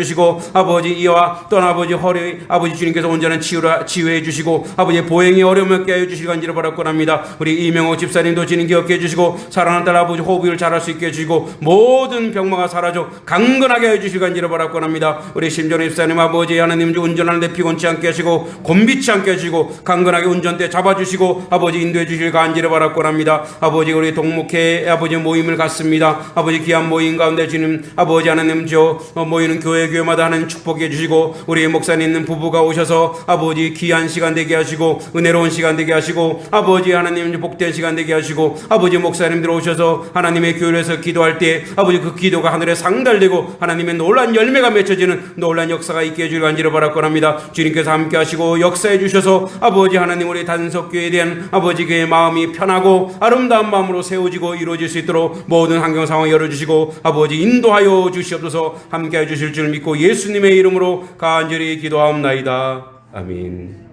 주시고 아버지 이와 또한 아버지 허리 아버지 주님께서 온전한 치유해 주시고 아버지 보행의 어려움을 겪게 하여 주시길 간절히 바라고 합니다. 우리 이명호 집사님도 주님 기억해 주시고 사랑하는 딸 아버지 호흡을 잘할 수 있게 해주시고 모든 병마가 사라져 강건하게 하여 주시길 간절히 바라고 합니다. 우리 심정희 집사님 아버지 하나님 운전하는데 피곤치 않게 하시고 곤비치 않게 하시고 강건하게 운전대 잡아주시고 아버지 인도해 주시길 간절히 바라고 합니다. 아버지 우리 동목회 아버지 모임을 갖습니다. 아버지 귀한 모임 가운데 주님 아버지 하나님 모이는 교회마다 하나님 축복해 주시고 우리 목사님 있는 부부가 오셔서 아버지 귀한 시간 되게 하시고 은혜로운 시간 되게 하시고 아버지 하나님 복된 시간 되게 하시고 아버지 목사님들 오셔서 하나님의 교회에서 기도할 때 아버지 그 기도가 하늘에 상달되고 하나님의 놀란 열매가 맺혀지는 놀란 역사가 있게 해주길 간절히 바라고 합니다. 주님께서 함께 하시고 역사해 주셔서 아버지 하나님 우리 단석교회에 대한 아버지 그의 마음이 편하고 아름다운 마음으로 세워지고 이루어질 수 있도록 모든 환경 상황 열어주시고 아버지 인도하여 주시옵소서. 함께 해주실 줄 믿고 예수님의 이름으로 간절히 기도하옵나이다. 아멘.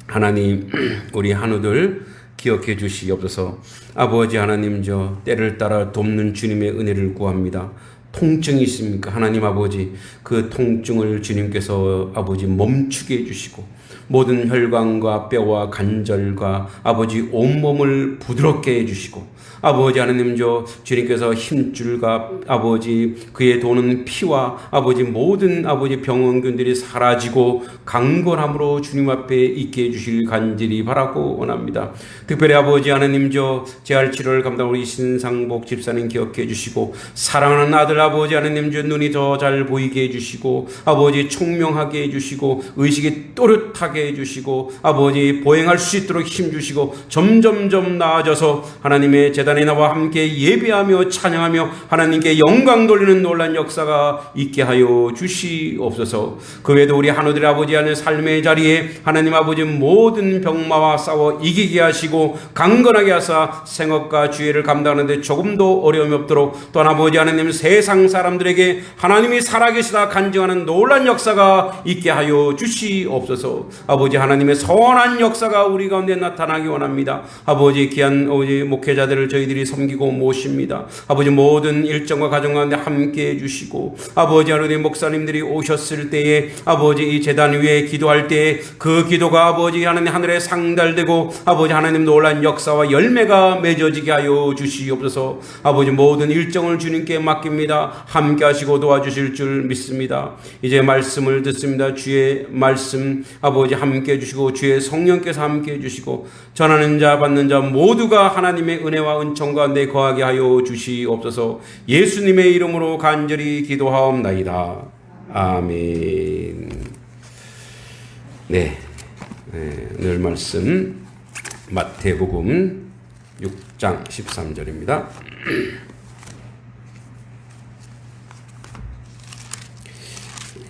하나님 우리 한우들 기억해 주시옵소서. 아버지 하나님 때를 따라 돕는 주님의 은혜를 구합니다. 통증이 있습니까? 하나님 아버지 그 통증을 주님께서 아버지 멈추게 해주시고 모든 혈관과 뼈와 관절과 아버지 온몸을 부드럽게 해주시고 아버지 하나님 주님께서 힘줄과 아버지 그의 도는 피와 아버지 모든 아버지 병원균들이 사라지고 강건함으로 주님 앞에 있게 해주실 간절히 바라고 원합니다. 특별히 아버지 하나님 재활 치료를 감당하고 우리 신상복 집사님 기억해 주시고 사랑하는 아들 아버지 하나님 눈이 더 잘 보이게 해주시고 아버지 총명하게 해주시고 의식이 또렷하게 해주시고 아버지 보행할 수 있도록 힘주시고 점점점 나아져서 하나님의 재단에 나와 함께 예배하며 찬양하며 하나님께 영광 돌리는 놀란 역사가 있게 하여 주시옵소서. 그 외에도 우리 한우들의 아버지 하는 삶의 자리에 하나님 아버지 모든 병마와 싸워 이기게 하시고 강건하게 하사 생업과 주의를 감당하는데 조금도 어려움이 없도록 또한 아버지 하나님 세상 사람들에게 하나님이 살아계시다 간증하는 놀란 역사가 있게 하여 주시옵소서. 아버지 하나님의 선한 역사가 우리 가운데 나타나기 원합니다. 아버지 귀한 아버지 목회자들을 저희들이 섬기고 모십니다. 아버지 모든 일정과 가정 가운데 함께 해주시고 아버지 하나님 목사님들이 오셨을 때에 아버지 이 제단 위에 기도할 때에 그 기도가 아버지 하나님 하늘에 상달되고 아버지 하나님 놀란 역사와 열매가 맺어지게 하여 주시옵소서. 아버지 모든 일정을 주님께 맡깁니다. 함께 하시고 도와주실 줄 믿습니다. 이제 말씀을 듣습니다. 주의 말씀 아버지 함께 해주시고 주의 성령께서 함께 해주시고 전하는 자 받는 자 모두가 하나님의 은혜와 은총 가운데 거하게 하여 주시옵소서. 예수님의 이름으로 간절히 기도하옵나이다. 아멘. 오늘 말씀 마태복음 6장 13절입니다.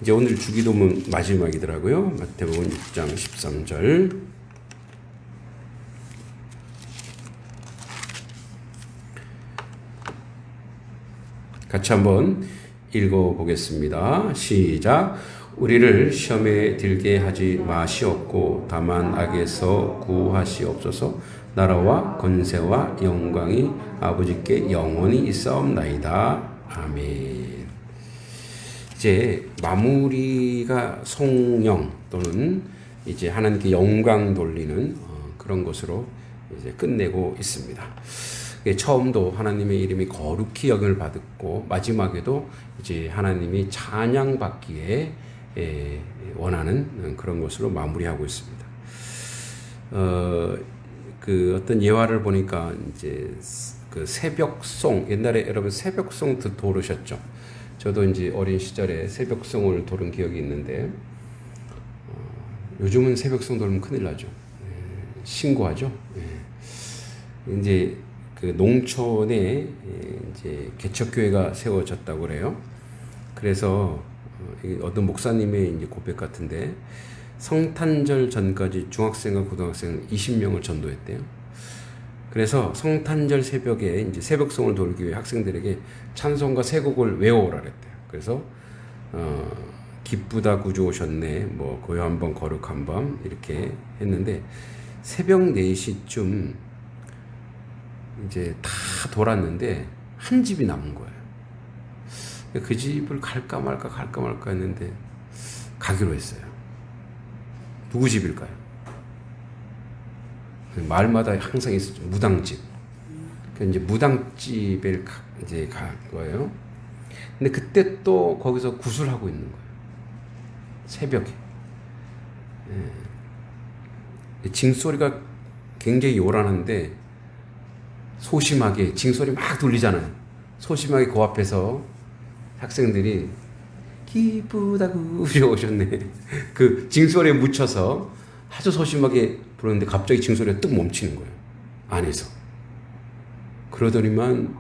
이제 오늘 주기도문 마지막이더라고요. 마태복음 6장 13절. 같이 한번 읽어보겠습니다. 시작. 우리를 시험에 들게 하지 마시옵고 다만 악에서 구하시옵소서. 나라와 권세와 영광이 아버지께 영원히 있사옵나이다. 아멘. 이제 마무리가 성령 또는 이제 하나님께 영광 돌리는 그런 것으로 이제 끝내고 있습니다. 처음도 하나님의 이름이 거룩히 여김을 받았고 마지막에도 이제 하나님이 찬양받기에 원하는 그런 것으로 마무리하고 있습니다. 그 어떤 예화를 보니까 이제 그 새벽송, 옛날에 여러분 새벽송 도르셨죠? 저도 이제 어린 시절에 새벽송을 도른 기억이 있는데 요즘은 새벽송 돌면 큰일 나죠. 신고하죠. 이제 그 농촌에 이제 개척교회가 세워졌다고 그래요. 그래서 어떤 목사님의 이제 고백 같은데 성탄절 전까지 중학생과 고등학생 20명을 전도했대요. 그래서 성탄절 새벽에 이제 새벽송을 돌기 위해 학생들에게 찬송가 세 곡을 외워오라 그랬대요. 그래서 기쁘다 구주 오셨네, 뭐 고요 한번 거룩 한번 이렇게 했는데 새벽 4시쯤 이제 다 돌았는데 한 집이 남은 거예요. 그 집을 갈까 말까 했는데 가기로 했어요. 누구 집일까요? 마을마다 항상 있었죠. 무당집. 이제 무당집에 이제 갈 거예요. 근데 그때 또 거기서 구슬하고 있는 거예요. 새벽에. 징소리가 굉장히 요란한데 소심하게 징소리 막 돌리잖아요. 소심하게 그 앞에서 학생들이 기쁘다고 오셨네. 그 징소리에 묻혀서 아주 소심하게 부르는데 갑자기 징소리가 뚝 멈추는 거예요. 안에서. 그러더니만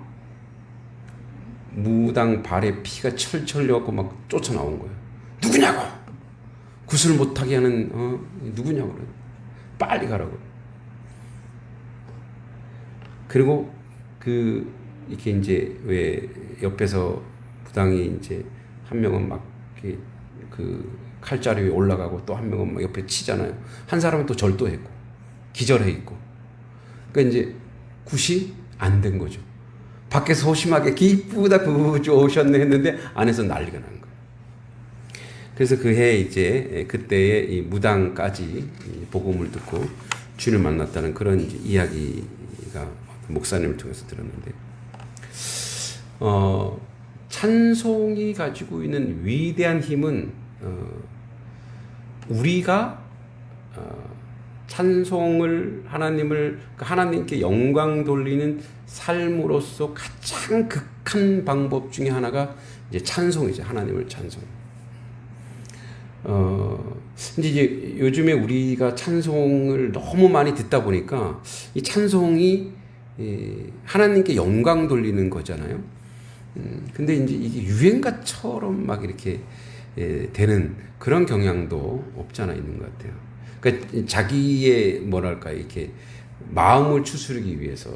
무당 발에 피가 철철 나고 막 쫓아 나온 거예요. 누구냐고! 구슬 못하게 하는 누구냐고 그래. 빨리 가라고. 그리고 이렇게 이제 왜 옆에서 무당이 이제 한 명은 막 이렇게 그 칼자루 위에 올라가고 또 한 명은 막 옆에 치잖아요. 한 사람은 또 절도했고 기절해 있고. 그러니까 이제 굿이 안 된 거죠. 밖에서 소심하게 기쁘다 구주 오셨네 했는데 안에서 난리가 난 거예요. 그래서 그 해 이제 그때에 이 무당까지 복음을 듣고 주를 만났다는 그런 이제 이야기가 목사님을 통해서 들었는데, 찬송이 가지고 있는 위대한 힘은 우리가 찬송을 하나님께 영광 돌리는 삶으로서 가장 극한 방법 중에 하나가 이제 찬송이죠. 하나님을 찬송. 이제 요즘에 우리가 찬송을 너무 많이 듣다 보니까 이 찬송이 하나님께 영광 돌리는 거잖아요. 근데 이제 이게 유행가처럼 막 이렇게 되는 그런 경향도 없지 않아 있는 것 같아요. 그러니까 자기의 뭐랄까 이렇게 마음을 추스르기 위해서.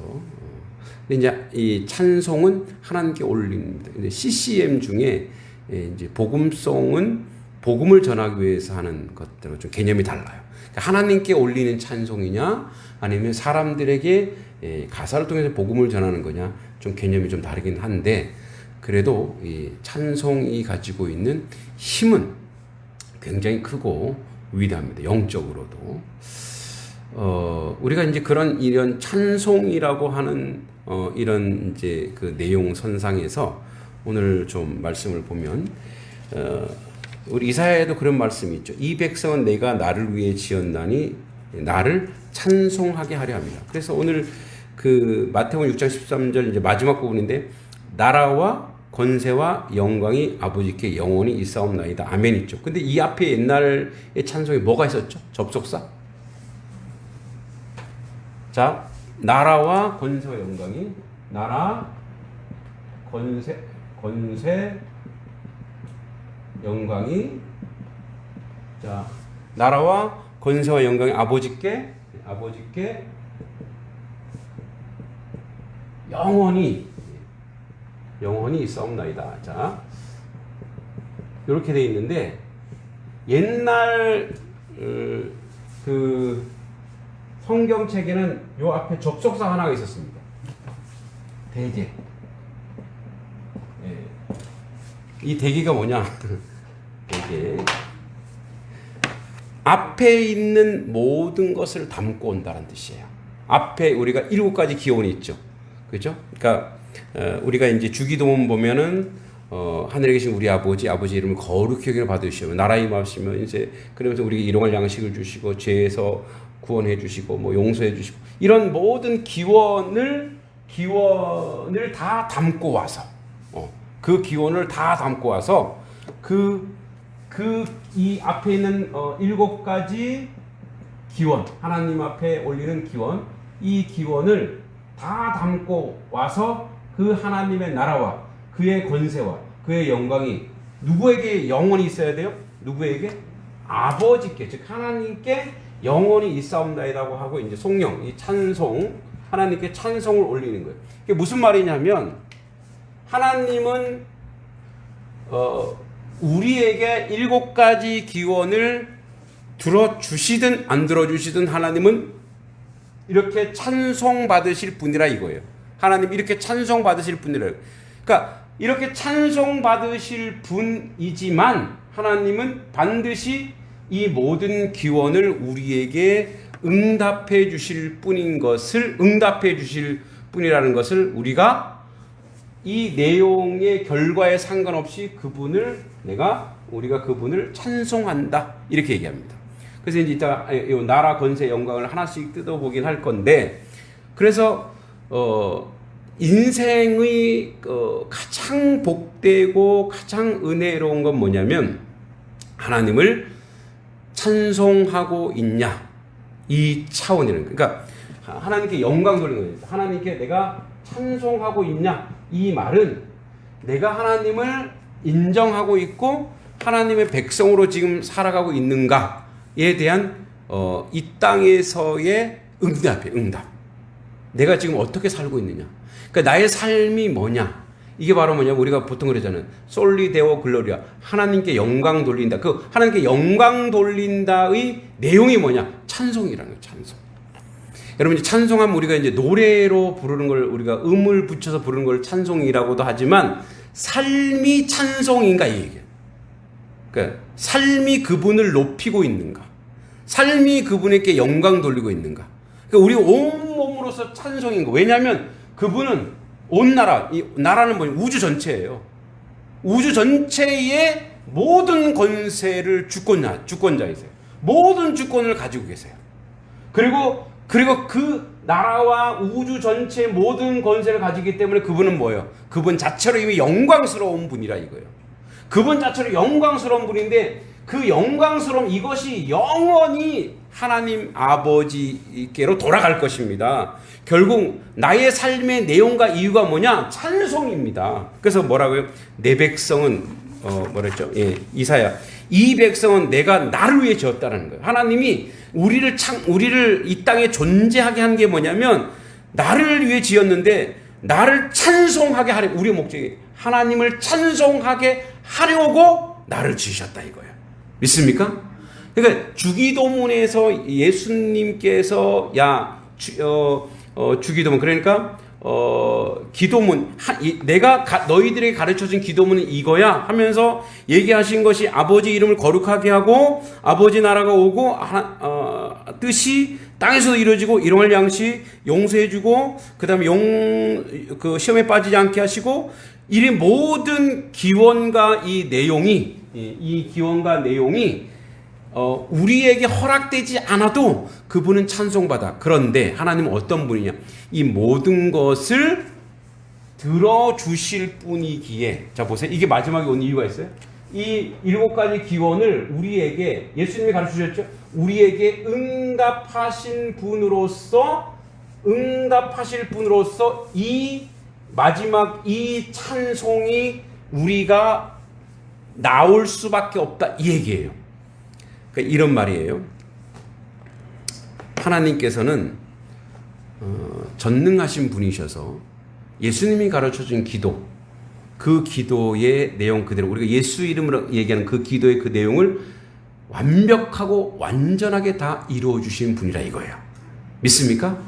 근데 이제 이 찬송은 하나님께 올립니다. 근데 CCM 중에 이제 복음송은 복음을 전하기 위해서 하는 것들과 좀 개념이 달라요. 그러니까 하나님께 올리는 찬송이냐 아니면 사람들에게 가사를 통해서 복음을 전하는 거냐 좀 개념이 좀 다르긴 한데, 그래도 이 찬송이 가지고 있는 힘은 굉장히 크고 위대합니다. 영적으로도. 우리가 이제 이런 찬송이라고 하는 이런 이제 그 내용 선상에서 오늘 좀 말씀을 보면 우리 이사야에도 그런 말씀이 있죠. 이 백성은 내가 나를 위해 지었나니 나를 찬송하게 하려 합니다. 그래서 오늘 그 마태복음 6장 13절 이제 마지막 부분인데, 나라와 권세와 영광이 아버지께 영원히 있사옵나이다. 아멘 있죠. 근데 이 앞에 옛날의 찬송에 뭐가 있었죠? 접속사. 자, 나라와 권세와 영광이, 나라, 권세, 영광이, 자, 나라와 권세와 영광이 아버지께 영원히 있사옵나이다. 자, 이렇게 돼 있는데, 옛날 그 성경책에는 요 앞에 접속사 하나가 있었습니다. 대개. 이 대개가 뭐냐? 대개. 앞에 있는 모든 것을 담고 온다는 뜻이에요. 앞에 우리가 7가지 기원이 있죠. 그죠? 그러니까 우리가 이제 주기도문 보면은 하늘에 계신 우리 아버지 이름을 거룩히 여기며 받으시오. 나라 임하시면 이제 그러면서 우리에게 일용할 양식을 주시고 죄에서 구원해 주시고 뭐 용서해 주시고 이런 모든 기원을 다 담고 와서 그 기원을 다 담고 와서 이 앞에 있는 7가지 기원, 하나님 앞에 올리는 기원, 이 기원을 다 담고 와서 그 하나님의 나라와 그의 권세와 그의 영광이 누구에게 영원히 있어야 돼요? 누구에게? 아버지께, 즉 하나님께 영원히 있사옵나이다고 하고 이제 송영, 이 찬송, 하나님께 찬송을 올리는 거예요. 이게 무슨 말이냐면, 하나님은 우리에게 7가지 기원을 들어주시든 안 들어주시든 하나님은 이렇게 찬송 받으실 분이라 이거예요. 하나님 이렇게 찬송 받으실 분이라. 그러니까 이렇게 찬송받으실 분이지만 하나님은 반드시 이 모든 기원을 우리에게 응답해 주실 뿐이라는 것을 우리가 이 내용의 결과에 상관없이 우리가 그분을 찬송한다 이렇게 얘기합니다. 그래서 이제 이따 이 나라 권세 영광을 하나씩 뜯어보긴 할 건데, 그래서 인생의 가장 복되고 가장 은혜로운 건 뭐냐면 하나님을 찬송하고 있냐, 이 차원이라는 거예요. 그러니까 하나님께 영광 돌리는 거예요. 하나님께 내가 찬송하고 있냐, 이 말은 내가 하나님을 인정하고 있고 하나님의 백성으로 지금 살아가고 있는가에 대한 이 땅에서의 응답. 내가 지금 어떻게 살고 있느냐. 그러니까 나의 삶이 뭐냐. 이게 바로 뭐냐. 우리가 보통 그러잖아요. 솔리 데오 글로리아. 하나님께 영광 돌린다. 그 하나님께 영광 돌린다의 내용이 뭐냐. 찬송이라는 거예요. 찬송. 여러분, 이제 찬송하면 우리가 이제 노래로 부르는 걸, 우리가 음을 붙여서 부르는 걸 찬송이라고도 하지만 삶이 찬송인가 이 얘기예요. 그러니까 삶이 그분을 높이고 있는가, 삶이 그분에게 영광 돌리고 있는가. 그러니까 우리 온몸으로서 찬송인 거. 왜냐하면 그분은 온 나라, 이 나라는 뭐냐, 우주 전체예요. 우주 전체의 모든 권세를 주권자이세요. 모든 주권을 가지고 계세요. 그리고 그 나라와 우주 전체의 모든 권세를 가지기 때문에 그분은 뭐예요? 그분 자체로 이미 영광스러운 분이라 이거예요. 그분 자체로 영광스러운 분인데 그 영광스러움, 이것이 영원히 하나님 아버지께로 돌아갈 것입니다. 결국 나의 삶의 내용과 이유가 뭐냐? 찬송입니다. 그래서 뭐라고요? 내 백성은 뭐랬죠? 예, 이사야. 이 백성은 내가 나를 위해 지었다는 거예요. 하나님이 우리를 이 땅에 존재하게 한 게 뭐냐면 나를 위해 지었는데 나를 찬송하게 하려, 우리의 목적이 하나님을 찬송하게 하려고 나를 지으셨다 이거예요. 믿습니까? 그러니까 주기도문에서 예수님께서 주기도문, 그러니까 기도문, 내가 너희들에게 가르쳐준 기도문은 이거야 하면서 얘기하신 것이 아버지 이름을 거룩하게 하고 아버지 나라가 오고 뜻이 땅에서도 이루어지고 일용할 양식 용서해주고 그 다음에 그 시험에 빠지지 않게 하시고, 이 모든 기원과 이 기원과 내용이 우리에게 허락되지 않아도 그분은 찬송받아. 그런데 하나님은 어떤 분이냐? 이 모든 것을 들어주실 분이기에, 자 보세요. 이게 마지막에 온 이유가 있어요. 이 7가지 기원을 우리에게 예수님이 가르치셨죠. 우리에게 응답하실 분으로서 이 마지막 이 찬송이 우리가 나올 수밖에 없다 이 얘기예요. 그러니까 이런 말이에요. 하나님께서는 전능하신 분이셔서 예수님이 가르쳐준 기도, 그 기도의 내용 그대로 우리가 예수 이름으로 얘기하는 그 기도의 그 내용을 완벽하고 완전하게 다 이루어 주신 분이라 이거예요. 믿습니까?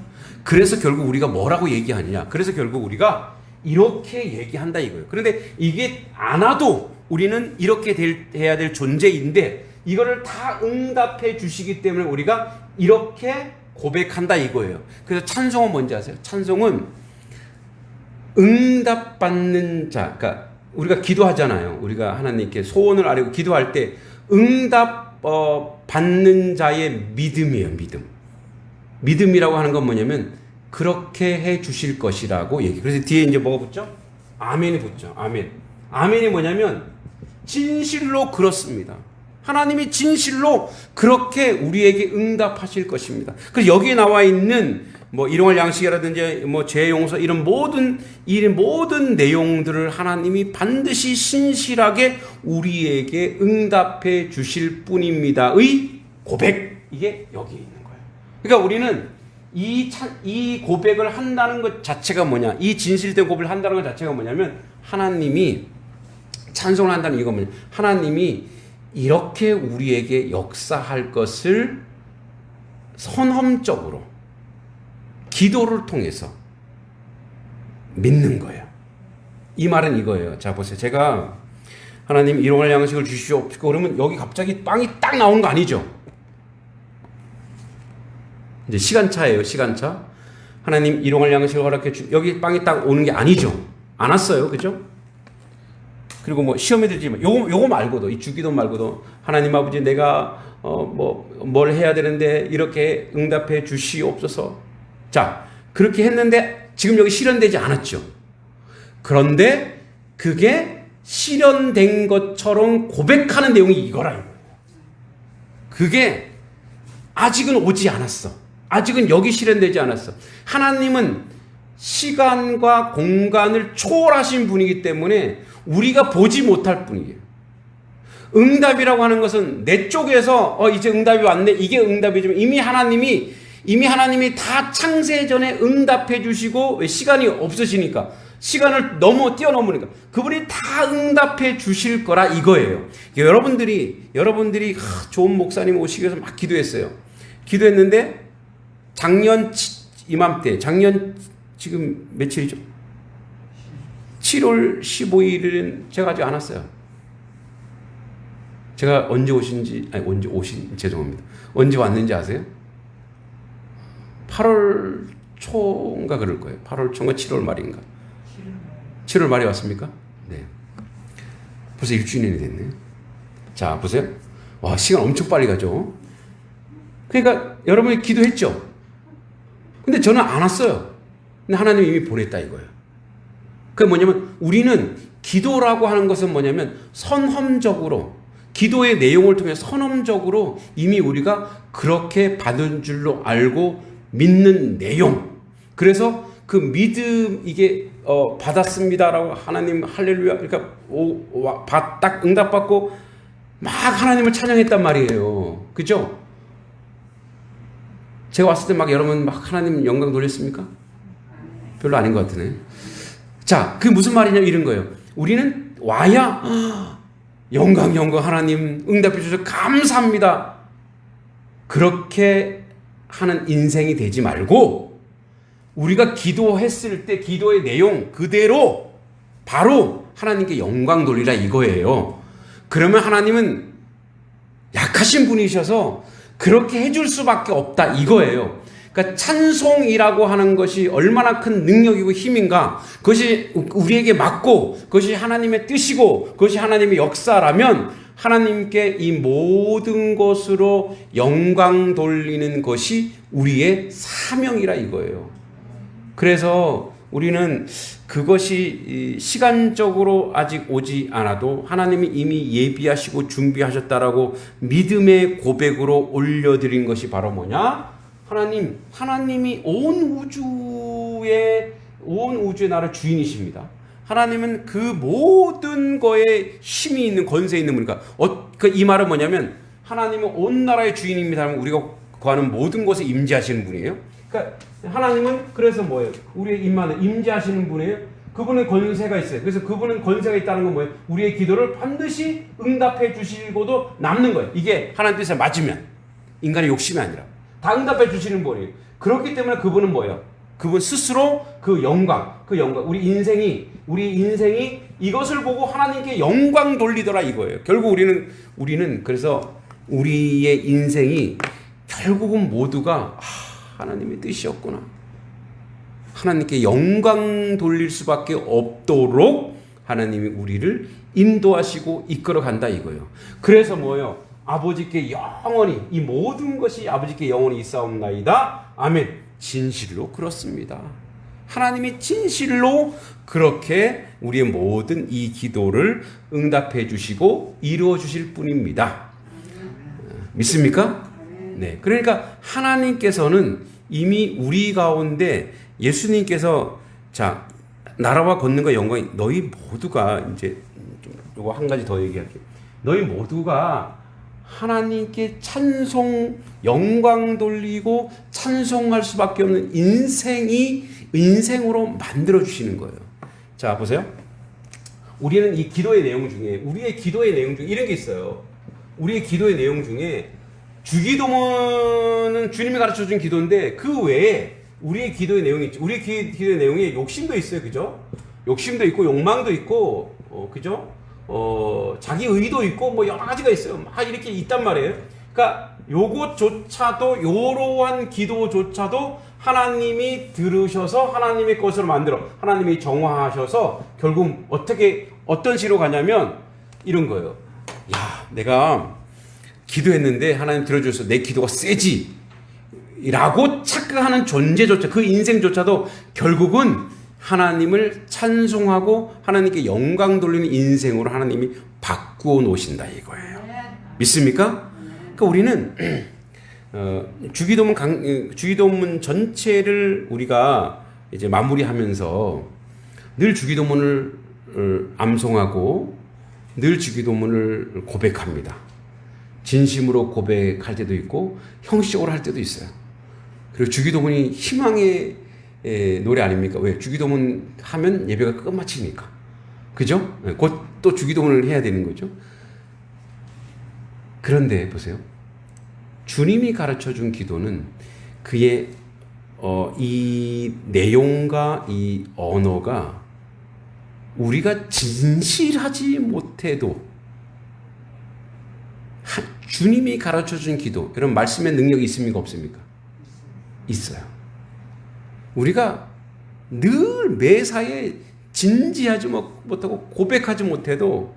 그래서 결국 우리가 뭐라고 얘기하느냐? 그래서 결국 우리가 이렇게 얘기한다 이거예요. 그런데 이게 안 와도 우리는 이렇게 해야 될 존재인데 이거를 다 응답해 주시기 때문에 우리가 이렇게 고백한다 이거예요. 그래서 찬송은 뭔지 아세요? 찬송은 응답받는 자, 그러니까 우리가 기도하잖아요. 우리가 하나님께 소원을 아뢰고 기도할 때 응답 받는 자의 믿음이에요. 믿음이라고 하는 건 뭐냐면 그렇게 해 주실 것이라고 얘기. 그래서 뒤에 이제 뭐가 붙죠? 아멘이 붙죠. 아멘이 뭐냐면 진실로 그렇습니다. 하나님이 진실로 그렇게 우리에게 응답하실 것입니다. 그래서 여기에 나와 있는 뭐 일용할 양식이라든지 뭐 죄 용서 이런 모든 내용들을 하나님이 반드시 신실하게 우리에게 응답해 주실 뿐입니다의 고백, 이게 여기에 있는 거예요. 그러니까 우리는 이 고백을 한다는 것 자체가 뭐냐, 이 진실된 고백을 한다는 것 자체가 뭐냐면 하나님이 찬송을 한다는 이유가 뭐냐, 하나님이 이렇게 우리에게 역사할 것을 선험적으로 기도를 통해서 믿는 거예요. 이 말은 이거예요. 자, 보세요. 제가 하나님 일용할 양식을 주시오. 그러면 여기 갑자기 빵이 딱 나오는 거 아니죠? 이제 시간차예요. 시간차. 하나님 일용할 양식을 허락해 주. 여기 빵이 딱 오는 게 아니죠. 안 왔어요. 그죠? 그리고 뭐 시험에 들지만 요거 말고도 이 주기도 말고도 하나님 아버지 내가 뭘 해야 되는데 이렇게 응답해 주시옵소서. 자, 그렇게 했는데 지금 여기 실현되지 않았죠. 그런데 그게 실현된 것처럼 고백하는 내용이 이거라 이거예요. 그게 아직은 오지 않았어. 아직은 여기 실현되지 않았어. 하나님은 시간과 공간을 초월하신 분이기 때문에 우리가 보지 못할 뿐이에요. 응답이라고 하는 것은 내 쪽에서 이제 응답이 왔네. 이게 응답이지만 이미 하나님이 다 창세 전에 응답해 주시고 왜 시간이 없으시니까 시간을 뛰어넘으니까 그분이 다 응답해 주실 거라 이거예요. 여러분들이 좋은 목사님 오시기 위해서 막 기도했어요. 기도했는데 작년 이맘때 지금 며칠이죠? 7월 15일은 제가 아직 안 왔어요. 제가 언제 죄송합니다. 언제 왔는지 아세요? 8월 초인가 그럴 거예요. 8월 초인가 7월 말인가. 7월 말에 왔습니까? 네. 벌써 일주일이 됐네. 자, 보세요. 와, 시간 엄청 빨리 가죠. 그러니까 여러분이 기도했죠. 근데 저는 안 왔어요. 근데 하나님이 이미 보냈다 이거예요. 그게 뭐냐면 우리는 기도라고 하는 것은 뭐냐면 선험적으로 기도의 내용을 통해 선험적으로 이미 우리가 그렇게 받은 줄로 알고 믿는 내용. 그래서 그 믿음 이게 받았습니다라고 하나님 할렐루야 그러니까 딱 응답받고 막 하나님을 찬양했단 말이에요. 그죠? 제가 왔을 때 막 여러분 막 하나님 영광 돌렸습니까? 별로 아닌 것 같으네. 자, 그게 무슨 말이냐면 이런 거예요. 우리는 와야 영광 하나님 응답해 주셔서 감사합니다. 그렇게 하는 인생이 되지 말고 우리가 기도했을 때 기도의 내용 그대로 바로 하나님께 영광 돌리라 이거예요. 그러면 하나님은 약하신 분이셔서 그렇게 해줄 수밖에 없다 이거예요. 그러니까 찬송이라고 하는 것이 얼마나 큰 능력이고 힘인가, 그것이 우리에게 맞고 그것이 하나님의 뜻이고 그것이 하나님의 역사라면 하나님께 이 모든 것으로 영광 돌리는 것이 우리의 사명이라 이거예요. 그래서 우리는 그것이 시간적으로 아직 오지 않아도 하나님이 이미 예비하시고 준비하셨다라고 믿음의 고백으로 올려드린 것이 바로 뭐냐? 하나님이 온 우주의 나라 주인이십니다. 하나님은 그 모든 거에 힘이 있는 권세 있는 분이니까 이 말은 뭐냐면 하나님은 온 나라의 주인입니다 하면 우리가 구하는 모든 것에 임재하시는 분이에요. 그러니까 하나님은 그래서 뭐예요? 우리의 임만에 임재하시는 분이에요. 그분은 권세가 있어요. 그래서 그분은 권세가 있다는 건 뭐예요? 우리의 기도를 반드시 응답해 주시고도 남는 거예요. 이게 하나님 뜻에 맞으면 인간의 욕심이 아니라 다 응답해 주시는 분이에요. 그렇기 때문에 그분은 뭐예요? 그분 스스로 그 영광 우리 인생이 이것을 보고 하나님께 영광 돌리더라 이거예요. 결국 우리는 그래서 우리의 인생이 결국은 모두가 하나님의 뜻이었구나. 하나님께 영광 돌릴 수밖에 없도록 하나님이 우리를 인도하시고 이끌어 간다 이거예요. 그래서 뭐예요? 아버지께 영원히 이 모든 것이 아버지께 영원히 있사옵나이다. 아멘. 진실로 그렇습니다. 하나님이 진실로 그렇게 우리의 모든 이 기도를 응답해 주시고 이루어 주실 분입니다. 믿습니까? 네. 그러니까 하나님께서는 이미 우리 가운데 예수님께서 자, 나라와 권능과 영광이 너희 모두가 이제 요거 한 가지 더 얘기할게요. 너희 모두가 하나님께 찬송, 영광 돌리고 찬송할 수밖에 없는 인생으로 만들어 주시는 거예요. 자, 보세요. 우리는 이 기도의 내용 중에 우리의 기도의 내용 중에 이런 게 있어요. 우리의 기도의 내용 중에 주기도문은 주님이 가르쳐 준 기도인데 그 외에 우리의 기도의 내용이 있죠. 우리의 기도의 내용에 욕심도 있어요. 그죠? 욕심도 있고 욕망도 있고 그죠? 자기 의도 있고 뭐 여러 가지가 있어요. 막 이렇게 있단 말이에요. 그러니까 요것조차도 요러한 기도조차도 하나님이 들으셔서 하나님의 것으로 만들어 하나님이 정화하셔서 결국 어떤 식으로 가냐면 이런 거예요. 야, 내가 기도했는데 하나님 들어줘서 내 기도가 세지 라고 착각하는 존재조차 그 인생조차도 결국은 하나님을 찬송하고 하나님께 영광 돌리는 인생으로 하나님이 바꾸어 놓으신다 이거예요. 믿습니까? 그러니까 우리는 주기도문 전체를 우리가 이제 마무리하면서 늘 주기도문을 암송하고 늘 주기도문을 고백합니다. 진심으로 고백할 때도 있고 형식적으로 할 때도 있어요. 그리고 주기도문이 희망의 노래 아닙니까? 왜? 주기도문 하면 예배가 끝마치니까. 그죠? 곧 또 주기도문을 해야 되는 거죠. 그런데 보세요. 주님이 가르쳐 준 기도는 그의 이 내용과 이 언어가 우리가 진실하지 못해도 주님이 가르쳐 준 기도, 여러분 말씀의 능력이 있습니까? 없습니까? 있어요. 우리가 늘 매사에 진지하지 못하고 고백하지 못해도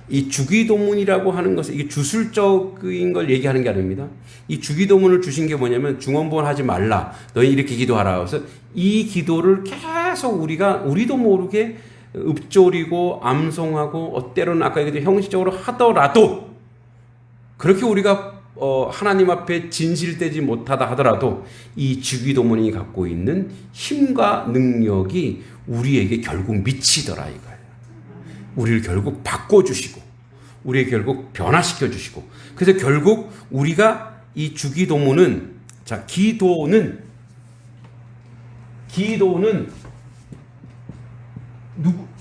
이 주기도문이라고 하는 것은 이게 주술적인 걸 얘기하는 게 아닙니다. 이 주기도문을 주신 게 뭐냐면 중언부언 하지 말라. 너희 이렇게 기도하라. 그래서 이 기도를 계속 우리도 모르게 읊조리고 암송하고 때로는 아까 얘기했던 형식적으로 하더라도 그렇게 우리가 하나님 앞에 진실되지 못하다 하더라도 이 주기도문이 갖고 있는 힘과 능력이 우리에게 결국 미치더라 이거예요. 우리를 결국 바꿔주시고 우리에게 결국 변화시켜 주시고 그래서 결국 우리가 이 주기도문은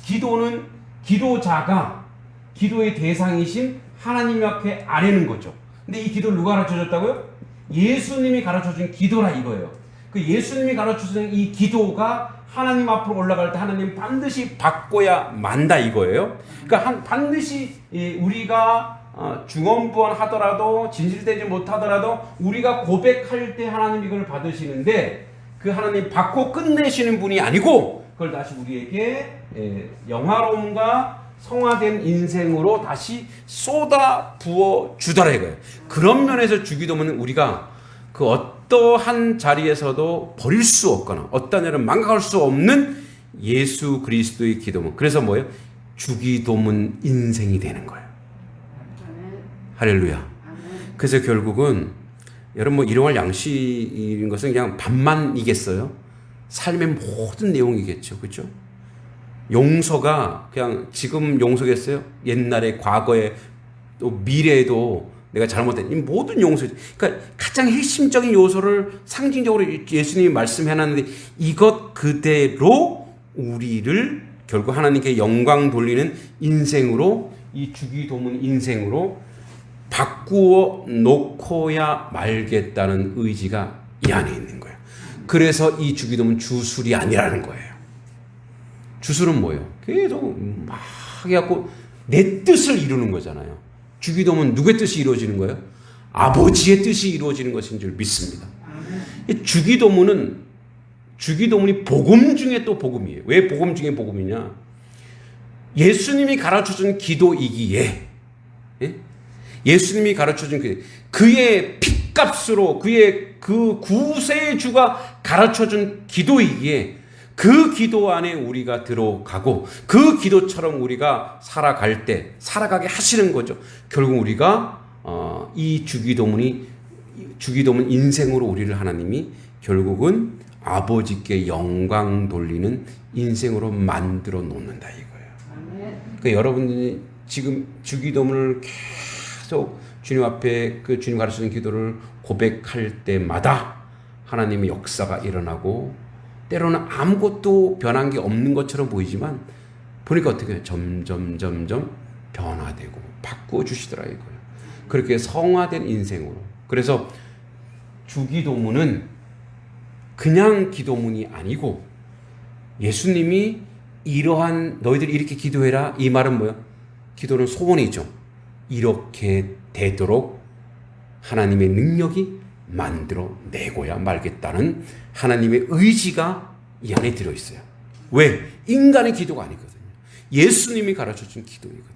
기도는 기도자가 기도의 대상이신 하나님 앞에 아뢰는 거죠. 근데 이 기도를 누가 가르쳐 줬다고요? 예수님이 가르쳐 준 기도라 이거예요. 그 예수님이 가르쳐 준 이 기도가 하나님 앞으로 올라갈 때 하나님 반드시 바꿔야 만다 이거예요. 그러니까 반드시 우리가 중언부언 하더라도 진실되지 못하더라도 우리가 고백할 때 하나님 이걸 받으시는데 그 하나님 받고 끝내시는 분이 아니고 그걸 다시 우리에게 영화로움과 성화된 인생으로 다시 쏟아 부어 주더라 이거예요. 그런 면에서 주기도문은 우리가 그 어떠한 자리에서도 버릴 수 없거나 어떤 일은 망각할 수 없는 예수 그리스도의 기도문. 그래서 뭐예요? 주기도문 인생이 되는 거예요. 할렐루야. 그래서 결국은 여러분 뭐 일용할 양식인 것은 그냥 밥만이겠어요? 삶의 모든 내용이겠죠. 그렇죠? 용서가 그냥 지금 용서겠어요? 옛날에 과거에 또 미래에도 내가 잘못된 이 모든 용서, 그러니까 가장 핵심적인 요소를 상징적으로 예수님이 말씀해놨는데 이것 그대로 우리를 결국 하나님께 영광 돌리는 인생으로 이 주기도문 인생으로 바꾸어 놓고야 말겠다는 의지가 이 안에 있는 거예요. 그래서 이 주기도문 주술이 아니라는 거예요. 주술은 뭐예요? 계속 막 해갖고 내 뜻을 이루는 거잖아요. 주기도문 누구의 뜻이 이루어지는 거예요? 아버지의 뜻이 이루어지는 것인 줄 믿습니다. 주기도문이 복음 중에 또 복음이에요. 왜 복음 중에 복음이냐? 예수님이 가르쳐준 기도이기에 예수님이 가르쳐준 그의 핏값으로 그의 그 구세주가 가르쳐준 기도이기에 그 기도 안에 우리가 들어가고 그 기도처럼 우리가 살아갈 때 살아가게 하시는 거죠. 결국 우리가 이 주기도문 인생으로 우리를 하나님이 결국은 아버지께 영광 돌리는 인생으로 만들어 놓는다 이거예요. 그러니까 여러분들이 지금 주기도문을 계속 주님 앞에 그 주님 가르치는 기도를 고백할 때마다 하나님의 역사가 일어나고 때로는 아무것도 변한 게 없는 것처럼 보이지만 보니까 어떻게 해요? 점점 변화되고 바꾸어 주시더라 이거예요. 그렇게 성화된 인생으로. 그래서 주기도문은 그냥 기도문이 아니고 예수님이 이러한 너희들이 이렇게 기도해라. 이 말은 뭐야? 기도는 소원이죠. 이렇게 되도록 하나님의 능력이 만들어내고야 말겠다는 하나님의 의지가 이 안에 들어있어요. 왜? 인간의 기도가 아니거든요. 예수님이 가르쳐준 기도이거든요.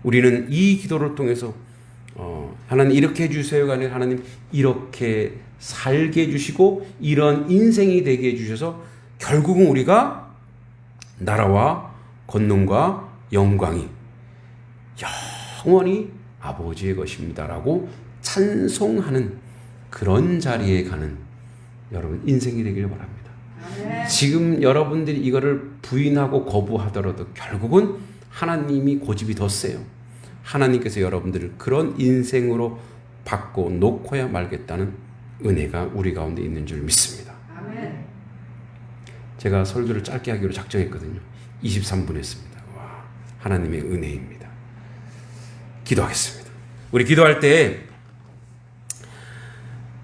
우리는 이 기도를 통해서 하나님 이렇게 해주세요가 아니라 하나님 이렇게 살게 해주시고 이런 인생이 되게 해주셔서 결국은 우리가 나라와 권능과 영광이 영원히 아버지의 것입니다라고 찬송하는 그런 자리에 가는 여러분 인생이 되기를 바랍니다. 지금 여러분들이 이거를 부인하고 거부하더라도 결국은 하나님이 고집이 더 세요. 하나님께서 여러분들을 그런 인생으로 바꿔 놓고야 말겠다는 은혜가 우리 가운데 있는 줄 믿습니다. 아멘. 제가 설교를 짧게 하기로 작정했거든요. 23분 했습니다. 와, 하나님의 은혜입니다. 기도하겠습니다. 우리 기도할 때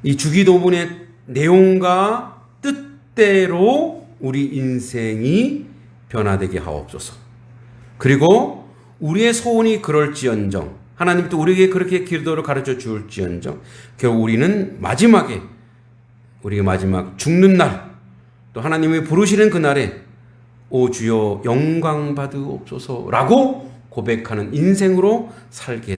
이 주기도문의 내용과 뜻대로 우리 인생이 변화되게 하옵소서. 그리고 우리의 소원이 그럴지언정 하나님 또 우리에게 그렇게 기도를 가르쳐 줄지언정 결국 우리는 마지막에 우리가 마지막 죽는 날 또 하나님이 부르시는 그날에 오 주여 영광 받으옵소서라고 고백하는 인생으로 살게